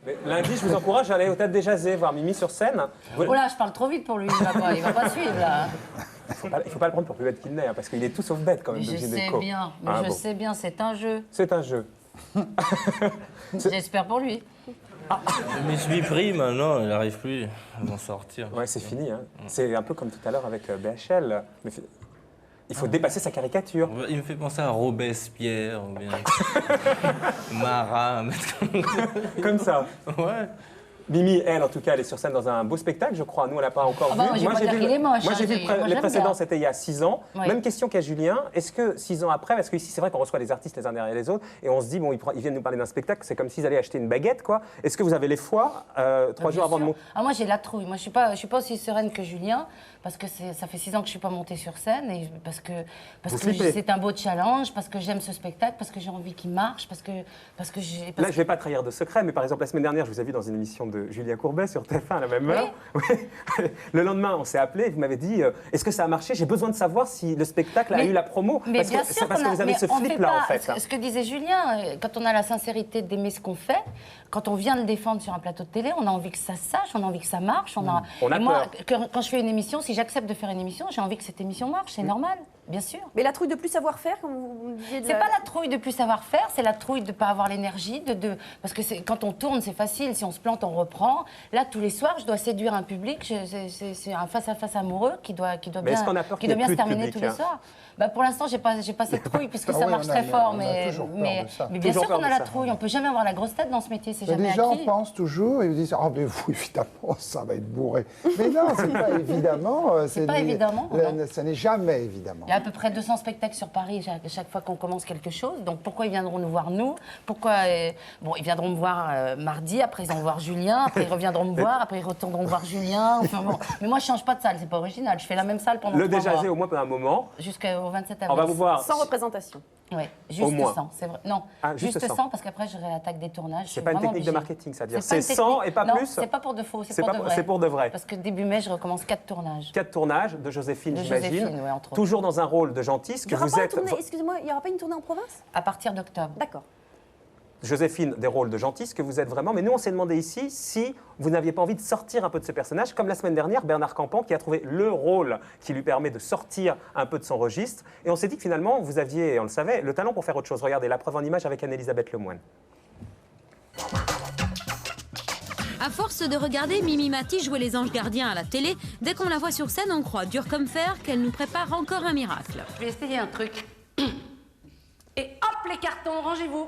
Mais lundi, je vous encourage à aller au Théâtre des Jazés, voir Mimi sur scène. Oh là, je parle trop vite pour lui, il va pas suivre là. Il faut pas le prendre pour plus bête qu'il n'est, hein, parce qu'il est tout sauf bête quand même. Mais je sais bien, je sais bien, c'est un jeu. C'est un jeu. J'espère pour lui. Je m'y suis pris, maintenant, il n'arrive plus à m'en sortir. Ouais, c'est fini. Hein. C'est un peu comme tout à l'heure avec BHL. Mais il faut dépasser sa caricature. Il me fait penser à Robespierre, ou bien Marat, un mec Comme ça. Ouais. Mimi, elle, en tout cas, elle est sur scène dans un beau spectacle, je crois. Nous, on l'a pas encore vu. Moi, j'ai vu les précédents, c'était il y a 6 ans. Oui. Même question qu'à Julien. Est-ce que 6 ans après, parce qu'ici, c'est vrai qu'on reçoit les artistes les uns derrière les autres, et on se dit, bon, ils viennent nous parler d'un spectacle, c'est comme s'ils allaient acheter une baguette, quoi. Est-ce que vous avez les foi 3 jours avant de monter? Moi, j'ai la trouille. Moi, je suis pas aussi sereine que Julien, parce que ça fait 6 ans que je suis pas montée sur scène, et parce que c'est un beau challenge, parce que j'aime ce spectacle, parce que j'ai envie qu'il marche, parce que Là, je vais pas trahir de secret, mais par exemple, la semaine dernière, je vous ai vu dans une émission de Julien Courbet sur TF1 à la même heure. Oui. Le lendemain, on s'est appelé et vous m'avez dit est-ce que ça a marché? J'ai besoin de savoir si le spectacle a eu la promo. Mais parce bien que, sûr parce que vous avez ce flip-là, en fait. Ce que disait Julien, quand on a la sincérité d'aimer ce qu'on fait, quand on vient le défendre sur un plateau de télé, on a envie que ça se sache, on a envie que ça marche. On a et moi, peur. quand je fais une émission, si j'accepte de faire une émission, j'ai envie que cette émission marche, c'est normal, bien sûr. Mais la trouille de plus savoir-faire, comme vous me disiez... C'est pas la trouille de plus savoir-faire, c'est la trouille de ne pas avoir l'énergie, parce que quand on tourne, c'est facile, si on se plante, on reprend. Là, tous les soirs, je dois séduire un public, c'est un face-à-face amoureux qui doit bien se terminer tous les soirs. Bah, pour l'instant, j'ai pas cette trouille, puisque ça marche très fort, mais bien sûr qu'on a la trouille, on peut jamais avoir la grosse tête dans ce métier, c'est jamais acquis. Les gens pensent toujours, ils me disent « Ah, mais vous, évidemment, ça va être bourré. » Mais non, c'est pas évidemment. C'est pas évidemment. Ça n'est jamais évidemment. Il y a à peu près 200 spectacles sur Paris chaque fois qu'on commence quelque chose. Donc pourquoi ils viendront nous voir nous? Pourquoi ils viendront me voir mardi, après ils vont voir Julien, après ils reviendront me voir, après ils retourneront voir Julien. Enfin bon. Mais moi je change pas de salle, c'est pas original. Je fais la même salle pendant 3 mois. Le Déjazé au moins pendant un moment. Jusqu'au 27 avril. On va vous voir. Sans représentation. Oui, juste 100, c'est vrai. Non, juste 100 parce qu'après je réattaque des tournages. C'est pas une technique de marketing, ça veut dire. C'est 100 et pas non, plus. C'est pas pour de faux, c'est pour de vrai. C'est pour de vrai. Parce que début mai, je recommence 4 tournages. 4 tournages de Joséphine, j'imagine. Ouais, entre autres. Toujours dans un rôle de gentille, que vous êtes. Excusez-moi, il n'y aura pas une tournée en province? À partir d'octobre. D'accord. Joséphine, des rôles de gentille, que vous êtes vraiment. Mais nous, on s'est demandé ici si vous n'aviez pas envie de sortir un peu de ce personnage, comme la semaine dernière, Bernard Campan, qui a trouvé le rôle qui lui permet de sortir un peu de son registre. Et on s'est dit que finalement, vous aviez, on le savait, le talent pour faire autre chose. Regardez, la preuve en image avec Anne-Elisabeth Lemoine. À force de regarder Mimi Mati jouer les anges gardiens à la télé, dès qu'on la voit sur scène, on croit dur comme fer qu'elle nous prépare encore un miracle. Je vais essayer un truc. Et hop, les cartons, rangez-vous.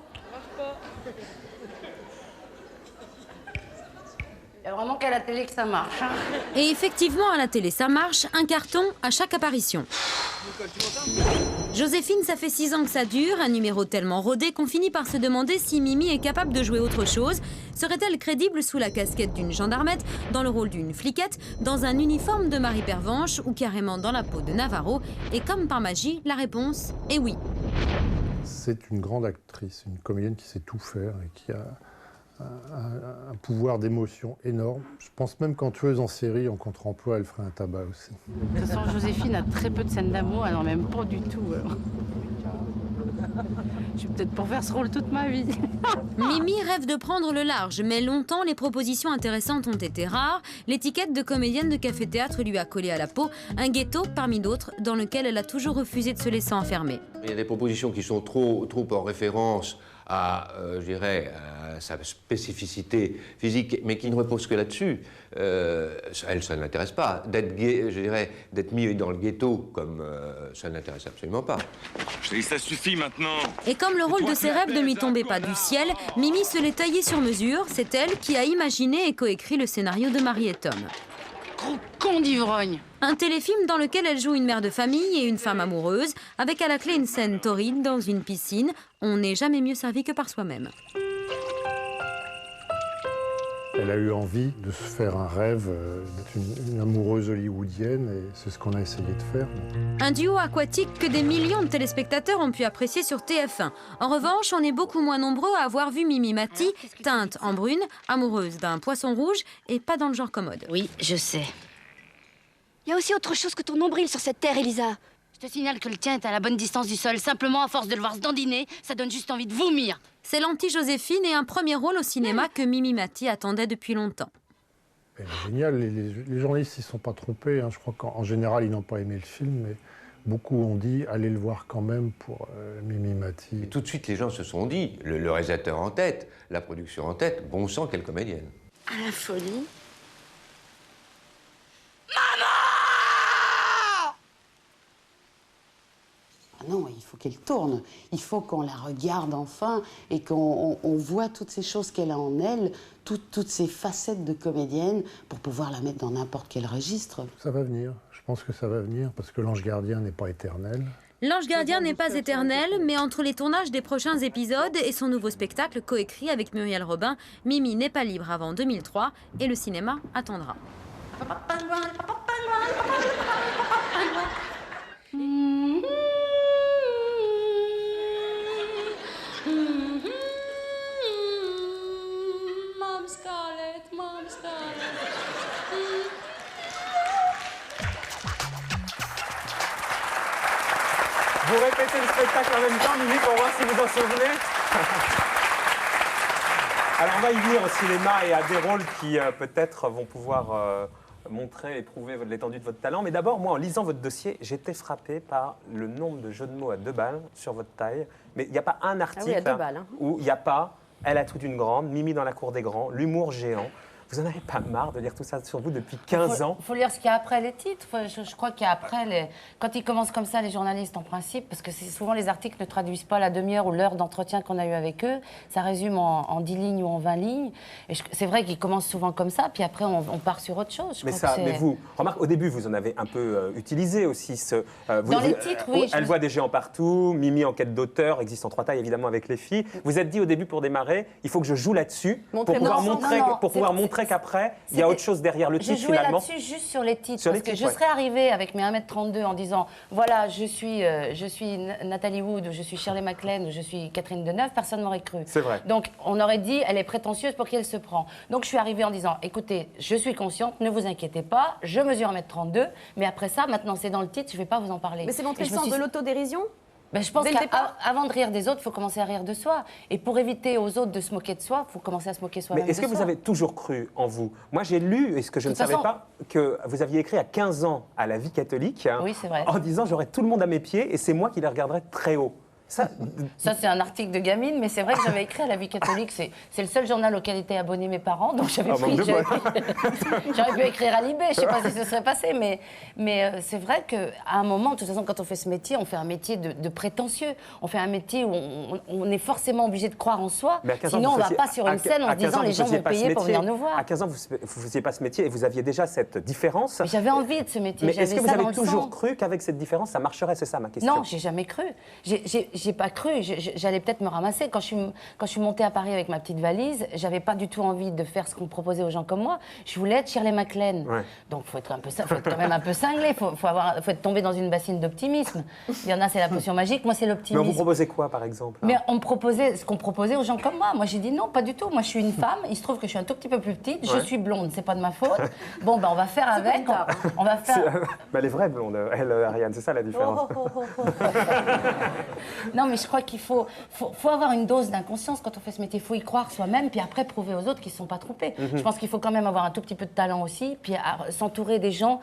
Il y a vraiment qu'à la télé que ça marche. Hein. Et effectivement, à la télé, ça marche, un carton à chaque apparition. Joséphine, ça fait 6 ans que ça dure, un numéro tellement rodé qu'on finit par se demander si Mimi est capable de jouer autre chose. Serait-elle crédible sous la casquette d'une gendarmette, dans le rôle d'une fliquette, dans un uniforme de Marie Pervenche ou carrément dans la peau de Navarro? Et comme par magie, la réponse est oui. C'est une grande actrice, une comédienne qui sait tout faire et qui a un pouvoir d'émotion énorme. Je pense même qu'en tueuse en série, en contre-emploi, elle ferait un tabac aussi. De toute façon, Joséphine a très peu de scènes d'amour, alors même pas du tout. Je suis peut-être pour faire ce rôle toute ma vie. Mimi rêve de prendre le large, mais longtemps, les propositions intéressantes ont été rares. L'étiquette de comédienne de café-théâtre lui a collé à la peau, un ghetto parmi d'autres dans lequel elle a toujours refusé de se laisser enfermer. Il y a des propositions qui sont trop en référence à, je dirais, à sa spécificité physique, mais qui ne reposent que là-dessus. Elle, ça ne l'intéresse pas. D'être gay, je dirais, d'être mis dans le ghetto, comme ça ne l'intéresse absolument pas. Je dis, ça suffit maintenant. Et comme le rôle de ses rêves ne lui tombait pas du ciel, Mimi se l'est taillé sur mesure. C'est elle qui a imaginé et coécrit le scénario de Marie et Tom. Gros con d'ivrogne. Un téléfilm dans lequel elle joue une mère de famille et une femme amoureuse, avec à la clé une scène torride dans une piscine. On n'est jamais mieux servi que par soi-même. Elle a eu envie de se faire un rêve d'être une amoureuse hollywoodienne et c'est ce qu'on a essayé de faire. Un duo aquatique que des millions de téléspectateurs ont pu apprécier sur TF1. En revanche, on est beaucoup moins nombreux à avoir vu Mimi Mati, teinte en brune, amoureuse d'un poisson rouge et pas dans le genre commode. Oui, je sais. Il y a aussi autre chose que ton nombril sur cette terre, Elisa. Je te signale que le tien est à la bonne distance du sol. Simplement, à force de le voir se dandiner, ça donne juste envie de vomir. C'est l'anti-Joséphine et un premier rôle au cinéma que Mimi Mati attendait depuis longtemps. Elle est géniale, les journalistes ne se sont pas trompés. Hein. Je crois qu'en général, ils n'ont pas aimé le film, mais beaucoup ont dit allez le voir quand même pour Mimi Mati. Et tout de suite, les gens se sont dit, le réalisateur en tête, la production en tête, bon sang, quelle comédienne. À la folie. Ah non, il faut qu'elle tourne. Il faut qu'on la regarde enfin et qu'on voit toutes ces choses qu'elle a en elle, toutes ces facettes de comédienne pour pouvoir la mettre dans n'importe quel registre. Ça va venir, je pense que ça va venir parce que l'ange gardien n'est pas éternel. L'Ange gardien n'est pas éternel, mais entre les tournages des prochains épisodes et son nouveau spectacle coécrit avec Muriel Robin, Mimi n'est pas libre avant 2003 et le cinéma attendra. Vous répétez le spectacle en même temps, Mimi, pour voir si vous en souvenez. Alors, on va y venir au cinéma et à des rôles qui, peut-être, vont pouvoir montrer et prouver l'étendue de votre talent. Mais d'abord, moi, en lisant votre dossier, j'étais frappé par le nombre de jeux de mots à 2 balles sur votre taille. Mais il n'y a pas un article à 2 balles, hein. où il n'y a pas « Elle a toute une grande »,« Mimi dans la cour des grands »,« L'humour géant ». Vous n'en avez pas marre de lire tout ça sur vous depuis 15 ans? Il faut lire ce qu'il y a après les titres. Je crois qu'il y a après, quand ils commencent comme ça, les journalistes, en principe, parce que souvent les articles ne traduisent pas la demi-heure ou l'heure d'entretien qu'on a eu avec eux, ça résume en 10 lignes ou en 20 lignes. C'est vrai qu'ils commencent souvent comme ça, puis après on part sur autre chose. Mais vous, remarque, au début, vous en avez un peu utilisé aussi. Dans les titres, oui. Elle voit des géants partout, Mimi en quête d'auteur, existe en 3 tailles évidemment avec les filles. Vous êtes dit au début pour démarrer, il faut que je joue là-dessus pour pouvoir montrer qu'après, il y a autre chose derrière le titre finalement. J'ai joué là-dessus juste sur les titres, parce que je serais arrivée avec mes 1m32 en disant, voilà, je suis Nathalie Wood, ou je suis Shirley MacLaine, ou je suis Catherine Deneuve, personne ne m'aurait cru. C'est vrai. Donc on aurait dit, elle est prétentieuse pour qui elle se prend. Donc je suis arrivée en disant, écoutez, je suis consciente, ne vous inquiétez pas, je mesure 1m32, mais après ça, maintenant c'est dans le titre, je ne vais pas vous en parler. Mais c'est montrer le sens de l'autodérision? Ben, je pense qu'avant de rire des autres, il faut commencer à rire de soi. Et pour éviter aux autres de se moquer de soi, il faut commencer à se moquer soi-même. Mais est-ce que vous avez toujours cru en vous? Moi, j'ai lu, et ce que je ne savais pas, que vous aviez écrit à 15 ans à la Vie catholique, oui, c'est vrai, en disant j'aurai tout le monde à mes pieds et c'est moi qui les regarderai très haut. Ça, c'est un article de gamine, mais c'est vrai que j'avais écrit à la Vie catholique. C'est le seul journal auquel étaient abonnés mes parents, donc j'aurais pu écrire à Libé, je ne sais pas si ce serait passé, mais c'est vrai qu'à un moment, de toute façon, quand on fait ce métier, on fait un métier de prétentieux. On fait un métier où on est forcément obligé de croire en soi, sinon on ne va pas sur une scène en se disant les gens vont payer pour venir nous voir. À 15 ans, vous ne faisiez pas ce métier et vous aviez déjà cette différence. J'avais envie de ce métier. Mais est-ce que vous avez toujours cru qu'avec cette différence, ça marcherait? C'est ça ma question. Non, j'ai jamais cru. J'ai pas cru. J'allais peut-être me ramasser. Quand je suis montée à Paris avec ma petite valise, j'avais pas du tout envie de faire ce qu'on proposait aux gens comme moi. Je voulais être Shirley MacLaine. Ouais. Donc faut être quand même un peu cinglé. Faut être tombé dans une bassine d'optimisme. Il y en a, c'est la potion magique. Moi, c'est l'optimisme. Mais on vous proposait quoi, par exemple? Mais on me proposait ce qu'on proposait aux gens comme moi. Moi, j'ai dit non, pas du tout. Moi, je suis une femme. Il se trouve que je suis un tout petit peu plus petite. Je suis blonde. C'est pas de ma faute. Bon, ben, on va faire avec. On va faire. Elle est vraie blonde. Elle, Ariane, c'est ça la différence. Non, mais je crois qu'il faut avoir une dose d'inconscience quand on fait ce métier. Il faut y croire soi-même, puis après prouver aux autres qu'ils ne se sont pas trompés. Je pense qu'il faut quand même avoir un tout petit peu de talent aussi, puis s'entourer des gens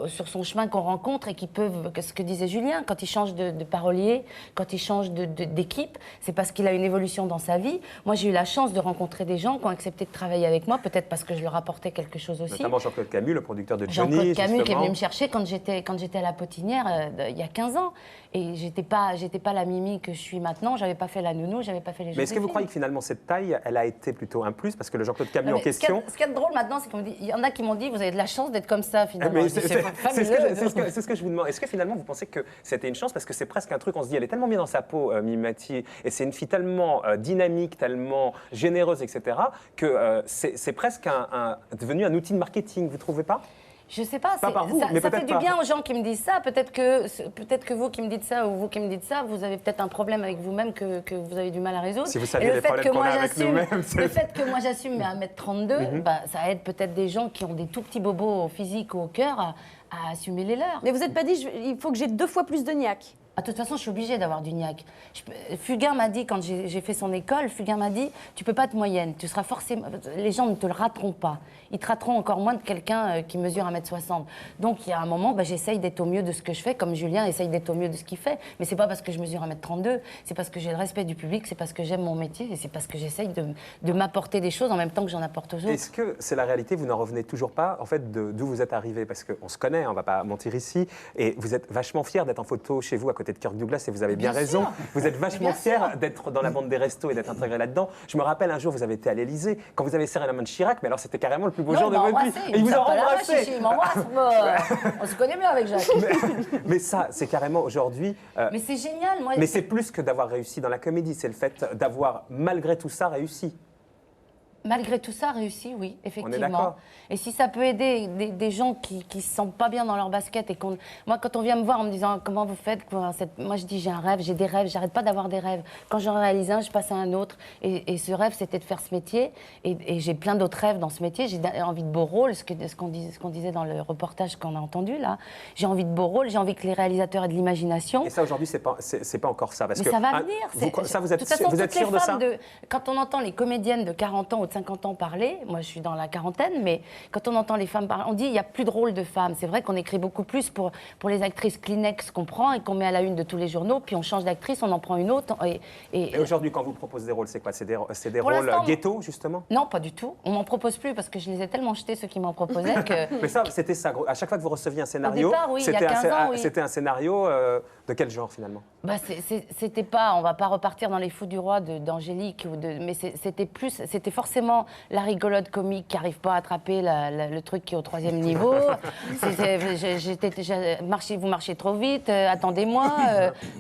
sur son chemin qu'on rencontre et qui peuvent, ce que disait Julien, quand il change de parolier, quand il change d'équipe, c'est parce qu'il a une évolution dans sa vie. Moi, j'ai eu la chance de rencontrer des gens qui ont accepté de travailler avec moi, peut-être parce que je leur apportais quelque chose aussi. Notamment Jean-Claude Camus, le producteur de Johnny. Jean-Claude Camus qui est venu me chercher quand j'étais à la Potinière il y a 15 ans. Et j'étais pas la Mimi que je suis maintenant, j'avais pas fait la nounou, j'avais pas fait les Joséphine. Mais est-ce que vous croyez que finalement cette taille, elle a été plutôt un plus? Parce que le Jean-Claude Camus en question... Ce qui est drôle maintenant, c'est qu'il y en a qui m'ont dit, vous avez de la chance d'être comme ça finalement. C'est ce que je vous demande. Est-ce que finalement vous pensez que c'était une chance? Parce que c'est presque un truc, on se dit, elle est tellement bien dans sa peau, Mimi Mati, et c'est une fille tellement dynamique, tellement généreuse, etc., que c'est presque devenu un outil de marketing, vous trouvez pas? Je sais pas, Pas par vous, mais ça fait peut-être du pas. bien aux gens qui me disent ça. Peut-être que vous qui me dites ça ou vous qui me dites ça, vous avez peut-être un problème avec vous-même que vous avez du mal à résoudre. Si vous Et saviez le les fait problèmes que qu'on moi a avec j'assume, nous-mêmes, c'est- le fait que moi j'assume mais à 1m32, bah, ça aide peut-être des gens qui ont des tout petits bobos au physique ou au cœur à assumer les leurs. Mais vous n'êtes pas dit, il faut que j'ai 2 fois plus de niaque. Ah, de toute façon, je suis obligée d'avoir du niaque. Fugain m'a dit, quand j'ai fait son école, Fugain m'a dit, tu peux pas être moyenne, tu seras forcément... Les gens ne te le rateront pas. Ils te rateront encore moins de quelqu'un qui mesure 1m60. Donc, il y a un moment, bah, j'essaye d'être au mieux de ce que je fais, comme Julien essaye d'être au mieux de ce qu'il fait. Mais c'est pas parce que je mesure 1m32, c'est parce que j'ai le respect du public, c'est parce que j'aime mon métier et c'est parce que j'essaye de m'apporter des choses en même temps que j'en apporte aux autres. Est-ce que c'est la réalité, vous n'en revenez toujours pas, en fait, d'où vous êtes arrivé? Parce qu'on se connaît, on ne va pas mentir ici, et vous êtes vachement fier d'être en photo chez vous à côté de Kirk Douglas, et vous avez bien raison. sûr. Vous êtes vachement fier d'être dans la bande des restos et d'être intégré là-dedans. Je me rappelle un jour, vous avez été à l'Élysée, quand vous avez serré la main de Chirac, mais alors c'était carrément le plus beau jour de votre vie. Et il vous a embrassé. Il m'embrasse, moi. On se connaît bien avec Jacques. Mais ça, c'est carrément aujourd'hui... Mais c'est génial, moi. mais c'est plus que d'avoir réussi dans la comédie, c'est le fait d'avoir, malgré tout ça, réussi. Malgré tout ça, réussi, oui, effectivement. d'accord. Et si ça peut aider des gens qui se sentent pas bien dans leur basket et qu'on... Moi, quand on vient me voir en me disant comment vous faites, moi je dis j'ai un rêve, j'ai des rêves, j'arrête pas d'avoir des rêves. Quand j'en réalise un, je passe à un autre. Et ce rêve, c'était de faire ce métier. Et j'ai plein d'autres rêves dans ce métier. J'ai envie de beaux rôles, ce qu'on disait dans le reportage qu'on a entendu là. J'ai envie de beaux rôles, j'ai envie que les réalisateurs aient de l'imagination. Et ça, aujourd'hui, c'est pas encore ça. Parce Mais que, ça va ah, venir. ça, vous êtes, de toute façon, vous êtes toutes les sûr de ça? femmes quand on entend les comédiennes de 40 ans ou de 50 ans parler, moi je suis dans la quarantaine, mais quand on entend les femmes parler, on dit il n'y a plus de rôle de femmes. C'est vrai qu'on écrit beaucoup plus pour les actrices Kleenex qu'on prend et qu'on met à la une de tous les journaux, puis on change d'actrice, on en prend une autre. Et aujourd'hui, quand on vous propose des rôles, c'est quoi? C'est des Pour rôles l'instant, ghetto, justement? Non, pas du tout. On m'en propose plus parce que je les ai tellement jetés, ceux qui m'en proposaient, que... Mais ça, c'était ça. À chaque fois que vous receviez un scénario, départ, oui, il y a c'était 15 ans, oui. c'était un scénario de quel genre, finalement? Bah, c'était pas, on va pas repartir dans les fous du roi d'Angélique, mais c'était forcément la rigolote comique qui arrive pas à attraper le truc qui est au 3e niveau. Vous marchez trop vite, attendez-moi.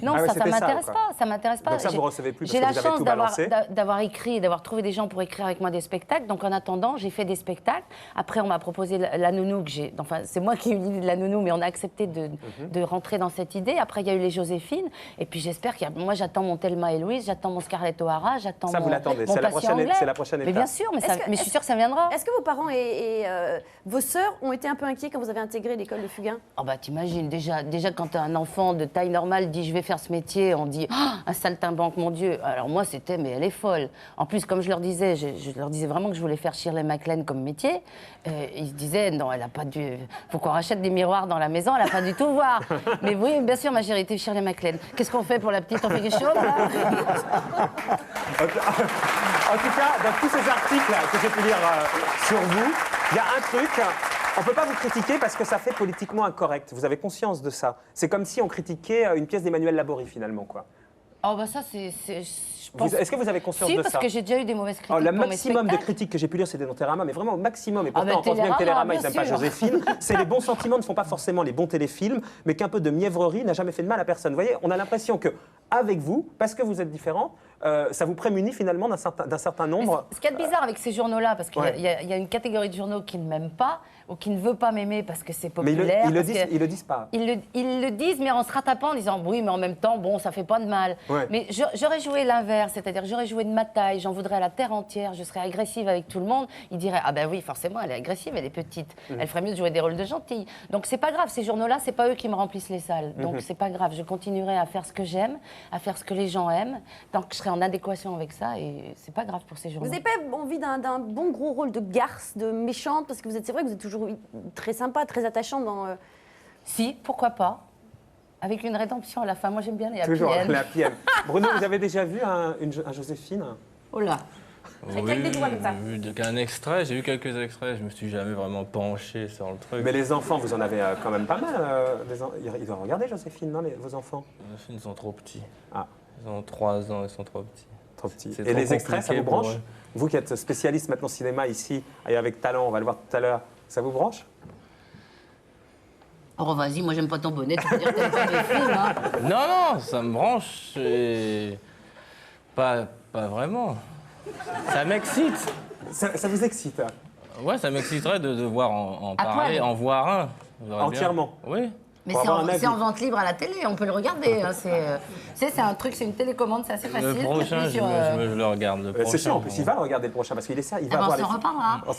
Non, Ah ouais, ça c'était m'intéresse quoi. pas, ça m'intéresse pas. Donc ça, vous recevez plus parce J'ai que la vous avez chance tout balancé. d'avoir écrit et d'avoir trouvé des gens pour écrire avec moi des spectacles. Donc en attendant, j'ai fait des spectacles. Après, on m'a proposé la nounou que j'ai. Enfin, c'est moi qui ai eu l'idée de la nounou, mais on a accepté de rentrer dans cette idée. Après, il y a eu les Joséphine. Et puis j'espère moi j'attends mon Thelma et Louise, j'attends mon Scarlett O'Hara, j'attends Ça, vous l'attendez, mon c'est la patient prochaine- anglais. c'est la prochaine Mais étape. bien sûr, mais je suis sûre que ça viendra. Est-ce que vos parents et vos sœurs ont été un peu inquiets quand vous avez intégré l'école de Fugain? Oh bah t'imagines, déjà quand un enfant de taille normale dit je vais faire ce métier, on dit ah, un saltimbanque, mon Dieu. Alors moi c'était mais elle est folle. En plus comme je leur disais, je leur disais vraiment que je voulais faire Shirley MacLaine comme métier. Ils se disaient non, elle a pas dû, faut qu'on rachète des miroirs dans la maison, elle a pas du tout voir. Mais oui, bien sûr ma chérie, t'es Shirley MacLaine. Qu'est-ce qu'on fait pour la petite? On fait quelque chose là? En tout cas, dans tous ces articles que j'ai pu lire sur vous, il y a un truc, on ne peut pas vous critiquer parce que ça fait politiquement incorrect. Vous avez conscience de ça. C'est comme si on critiquait une pièce d'Emmanuel Laborie, finalement, quoi. Oh bah ça je pense... Est-ce que vous avez conscience Si, de ça? parce que j'ai déjà eu des mauvaises critiques Le pour mes maximum de spectacles. critiques que j'ai pu lire, c'était dans Télérama, mais vraiment au maximum. Et Ah, pourtant, mais on pense bien que Télérama, ils bien n'aiment pas sûr. Joséphine. C'est les bons sentiments ne font pas forcément les bons téléfilms, mais qu'un peu de mièvrerie n'a jamais fait de mal à personne. Vous voyez, on a l'impression que avec vous, parce que vous êtes différents, ça vous prémunit finalement d'un certain nombre. Ce qu'il y a de bizarre avec ces journaux-là, parce qu'il Ouais. y a une catégorie de journaux qui ne m'aiment pas ou qui ne veut pas m'aimer parce que c'est Mais populaire. ils le parce disent pas. Ils le disent, mais en se rattrapant, en disant oui, mais en même temps, bon, ça fait pas de mal. Ouais. Mais j'aurais joué l'inverse, c'est-à-dire j'aurais joué de ma taille, j'en voudrais à la terre entière, je serais agressive avec tout le monde. Ils diraient ah ben oui, forcément, elle est agressive, elle est petite, elle ferait mieux de jouer des rôles de gentille. Donc c'est pas grave, ces journaux-là, c'est pas eux qui me remplissent les salles. Donc c'est pas grave, je continuerai à faire ce que j'aime, à faire ce que les gens aiment, tant que je serai en adéquation avec ça, et c'est pas grave pour ces journaux. Vous n'avez pas envie d'un bon gros rôle de garce, de méchante, parce que c'est vrai que vous êtes toujours très sympa, très attachante dans... Si, pourquoi pas. Avec une rédemption à la fin. Moi, j'aime bien les happy Toujours end. la happy end. Bruno, vous avez déjà vu un Joséphine? Oh là. Oui, j'ai vu qu'un extrait, j'ai vu quelques extraits, je me suis jamais vraiment penché sur le truc. Mais les enfants, vous en avez quand même pas mal. Ils doivent regarder Joséphine, non, vos enfants? Ils sont trop petits. Ah. Ils ont 3 ans, ils sont trop petits. Trop petits. C'est Et trop les extraits, ça vous compliqué pour branche? eux. Vous qui êtes spécialiste maintenant cinéma ici, et avec talent, on va le voir tout à l'heure, ça vous branche? Oh, vas-y, moi, j'aime pas ton bonnet. Tu peux dire que t'aimes pas mes films, hein. Non, ça me branche. Et... Pas vraiment. Ça m'excite. Ça vous excite? Ouais, ça m'exciterait de voir en À parler, poil. en voir un. J'aimerais bien. Entièrement. Oui. Mais Pour avoir un avis. c'est en vente libre à la télé, on peut le regarder. Hein, c'est un truc, c'est une télécommande, c'est assez facile. Le prochain, T'appuies je, sur, je le regarde. Le prochain. C'est sûr, en plus, il va le regarder le prochain parce qu'il est ça. Il va ben, voir on s'en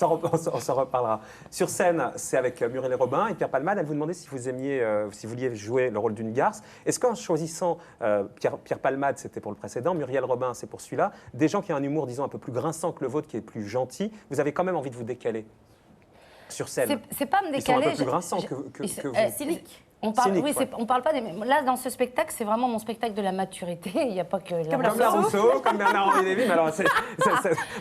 reparlera. On s'en reparlera. Sur scène, c'est avec Muriel Robin et Pierre Palmade. Elle vous demandait si vous aimiez, si vous vouliez jouer le rôle d'une garce. Est-ce qu'en choisissant Pierre Palmade, c'était pour le précédent, Muriel Robin, c'est pour celui-là, des gens qui ont un humour, disons, un peu plus grinçant que le vôtre, qui est plus gentil, vous avez quand même envie de vous décaler sur scène? C'est pas me Ils sont un décaler. peu plus grinçants que vous. Cynique. On parle, Cynique, oui, ouais. on parle pas des. Là, dans ce spectacle, c'est vraiment mon spectacle de la maturité. Il n'y a pas que. Comme Comme la Rousseau, comme Bernard-Henri Lévy, mais alors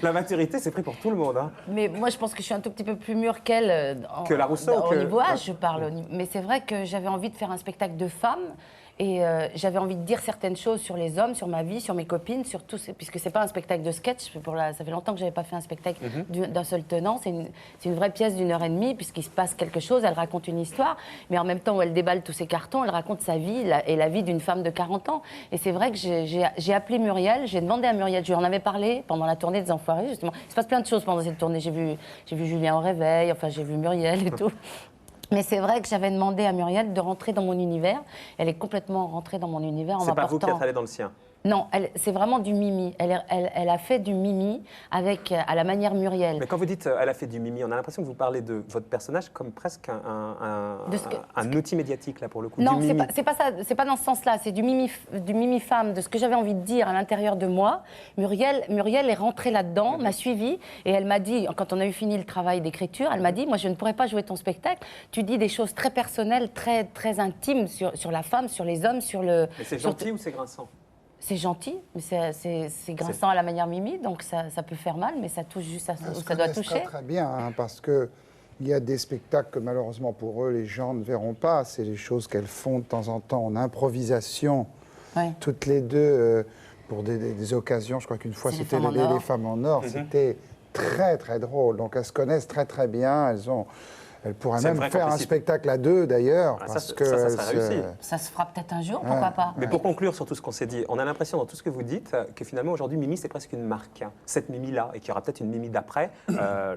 la maturité, c'est pris pour tout le monde. Hein. Mais moi, je pense que je suis un tout petit peu plus mûre qu'elle. Que la Rousseau, Au que- niveau âge, je parle. Mais c'est vrai que j'avais envie de faire un spectacle de femmes. Et j'avais envie de dire certaines choses sur les hommes, sur ma vie, sur mes copines, sur tout, puisque c'est pas un spectacle de sketch. Ça fait longtemps que j'avais pas fait un spectacle d'un seul tenant. C'est une vraie pièce d'1h30, puisqu'il se passe quelque chose. Elle raconte une histoire, mais en même temps où elle déballe tous ses cartons, elle raconte sa vie et la vie d'une femme de 40 ans. Et c'est vrai que j'ai appelé Muriel, j'ai demandé à Muriel, je lui en avais parlé pendant la tournée des Enfoirés, justement. Il se passe plein de choses pendant cette tournée. J'ai vu Julien au réveil, enfin j'ai vu Muriel et tout. Mais c'est vrai que j'avais demandé à Muriel de rentrer dans mon univers. Elle est complètement rentrée dans mon univers en C'est pas vous qui m'apportant... êtes allé dans le sien. Non, c'est vraiment du mimi. Elle a fait du mimi avec, à la manière Muriel. Mais quand vous dites elle a fait du mimi, on a l'impression que vous parlez de votre personnage comme presque un outil médiatique, là, pour le coup. Non, du mimi. c'est pas ça. C'est pas dans ce sens-là. C'est du mimi femme, de ce que j'avais envie de dire à l'intérieur de moi. Muriel est rentrée là-dedans, m'a suivie et elle m'a dit, quand on a eu fini le travail d'écriture, elle m'a dit, moi je ne pourrais pas jouer ton spectacle. Tu dis des choses très personnelles, très très intimes sur la femme, sur les hommes, sur le. Mais c'est gentil ou c'est grinçant? C'est gentil, mais c'est grinçant à la manière Mimi, donc ça peut faire mal, mais ça touche juste où ça doit toucher. Très bien, hein, parce que il y a des spectacles que malheureusement pour eux, les gens ne verront pas. C'est les choses qu'elles font de temps en temps en improvisation, Ouais. toutes les deux, pour des occasions. Je crois qu'une fois, C'est les c'était femmes en or. les femmes en or. C'était très, très drôle. Donc, elles se connaissent très, très bien. Elles pourraient C'est une même vraie faire un complicité. spectacle à deux, d'ailleurs. Ah, parce ça que serait elles se- réussi. Ça se fera peut-être un jour, pourquoi pas. Mais pour conclure sur tout ce qu'on s'est dit, on a l'impression dans tout ce que vous dites que finalement aujourd'hui Mimi c'est presque une marque. Hein. Cette Mimi-là, et qu'il y aura peut-être une Mimi d'après,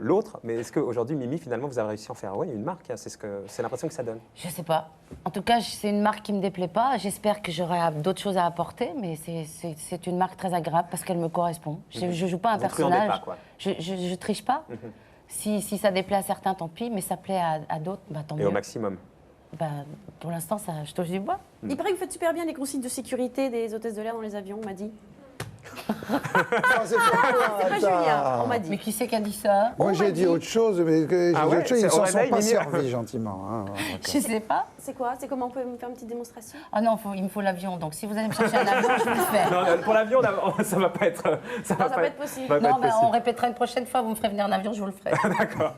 l'autre. Mais est-ce qu'aujourd'hui Mimi finalement vous avez réussi à en faire une marque? Hein, c'est l'impression que ça donne. Je sais pas. En tout cas, c'est une marque qui me déplaît pas. J'espère que j'aurai d'autres choses à apporter, mais c'est une marque très agréable parce qu'elle me correspond. Je joue pas un Vous truandez personnage. pas, quoi. Je triche pas. Si ça déplaît à certains, tant pis, mais ça plaît à d'autres, bah, tant Et mieux. au maximum. Bah, pour l'instant, je touche du bois. Il paraît que vous faites super bien les consignes de sécurité des hôtesses de l'air dans les avions, on m'a dit. Ah, c'est pas Pas Julien, on m'a dit. Mais qui c'est qui a dit ça? Moi, j'ai dit autre chose, mais Ah ouais, ils c'est ne au s'en sont réveil, pas Mimi. servis gentiment. Hein. Je sais pas. C'est quoi? C'est comment on peut me faire une petite démonstration? Ah non, il me faut l'avion. Donc si vous allez me chercher un avion, je vais le faire. Non, pour l'avion, ça va pas être. Ça va pas être possible. va pas Non, être bah, possible. on répétera une prochaine fois. Vous me ferez venir en avion, je vous le ferai. D'accord.